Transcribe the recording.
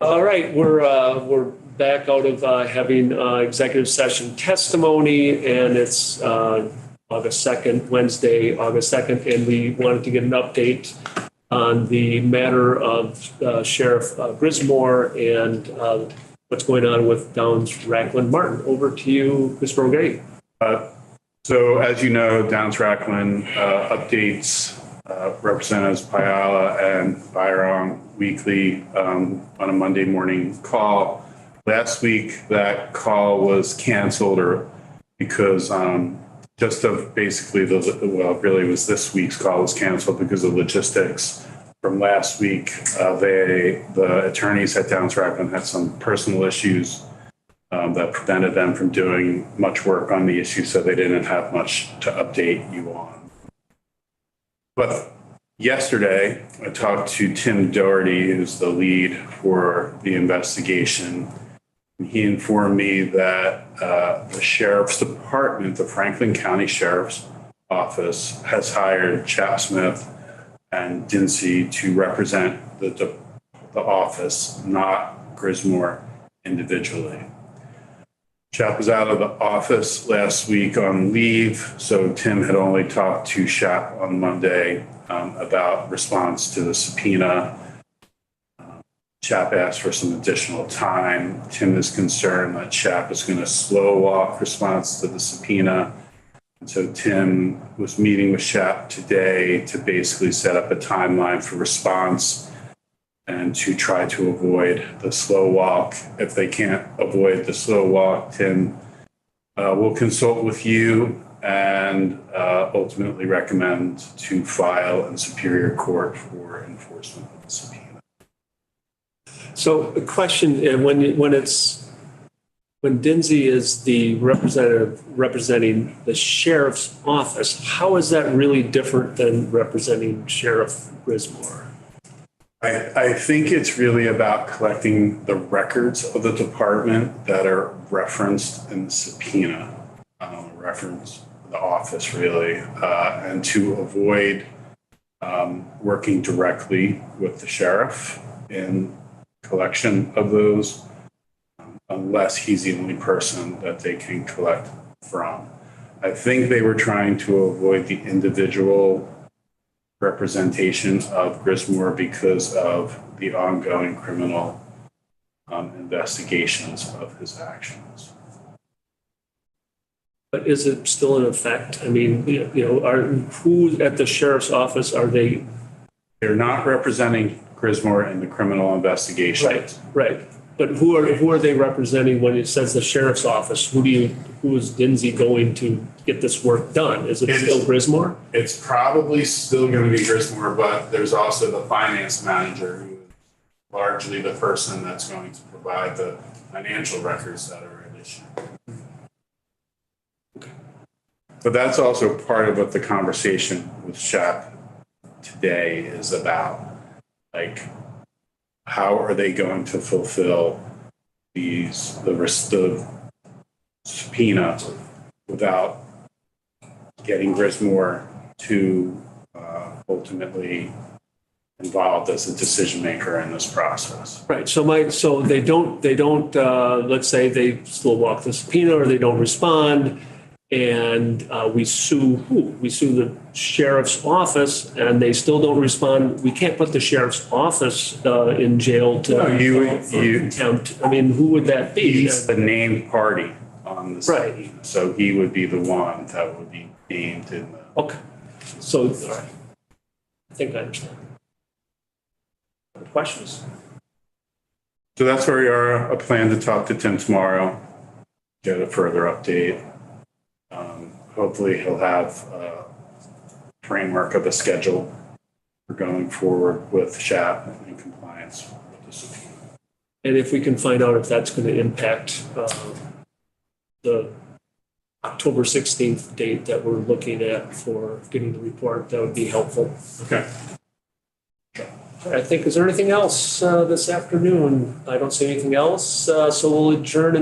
All right, we're back out of having executive session testimony, and it's August 2nd, Wednesday, August 2nd, and we wanted to get an update on the matter of Sheriff Grismore and what's going on with Downs Racklin Martin. Over to you, Mr. O'Grady. So as you know, Downs Racklin updates Representatives Payala and Byron weekly on a Monday morning call. Last week, that call was canceled because just of basically really was this week's call was canceled because of logistics from last week. The attorneys at Downs Racklin had some personal issues that prevented them from doing much work on the issue, so they didn't have much to update you on. But yesterday, I talked to Tim Doherty, who's the lead for the investigation. He informed me that the Sheriff's Department, the Franklin County Sheriff's Office, has hired Chap Smith and Dinsey to represent the office, not Grismore individually. Chap was out of the office last week on leave, so Tim had only talked to Chap on Monday about response to the subpoena. Chap asked for some additional time. Tim is concerned that Chap is going to slow walk response to the subpoena. And so Tim was meeting with Chap today to basically set up a timeline for response and to try to avoid the slow walk. If they can't avoid the slow walk, Tim will consult with you and ultimately recommend to file in Superior Court for enforcement of the subpoena. So a question, when Dinsey is the representative representing the sheriff's office, how is that really different than representing Sheriff Grismore? I think it's really about collecting the records of the department that are referenced in the subpoena, reference the office really, and to avoid working directly with the sheriff in collection of those, unless he's the only person that they can collect from. I think they were trying to avoid the individual representation of Grismore because of the ongoing criminal investigations of his actions. But is it still in effect? I mean, who at the sheriff's office are they? They're not representing Grismore in the criminal investigation. Right. But who are they representing when it says the sheriff's office? Who is Dinsey going to get this work done? Is it still Grismore? It's probably still going to be Grismore, but there's also the finance manager, who is largely the person that's going to provide the financial records that are at issue. Okay. But that's also part of what the conversation with Chap today is about. Like, how are they going to fulfill the subpoena without getting Grismore to ultimately involved as a decision maker in this process? Right. So they don't. Let's say they still walk the subpoena or they don't respond, and we sue who? We sue the sheriff's office, and they still don't respond. We can't put the sheriff's office in jail for contempt. I mean, who would that be? He's the named party on the subpoena, right. So he would be the one that would be named in the. Okay. So I think I understand. Questions? So that's where we are. I plan to talk to Tim tomorrow, get a further update. Hopefully he'll have a framework of a schedule for going forward with Chap in compliance with the subpoena. And if we can find out if that's going to impact the October 16th date that we're looking at for getting the report, that would be helpful. Okay. I think, is there anything else this afternoon? I don't see anything else, so we'll adjourn.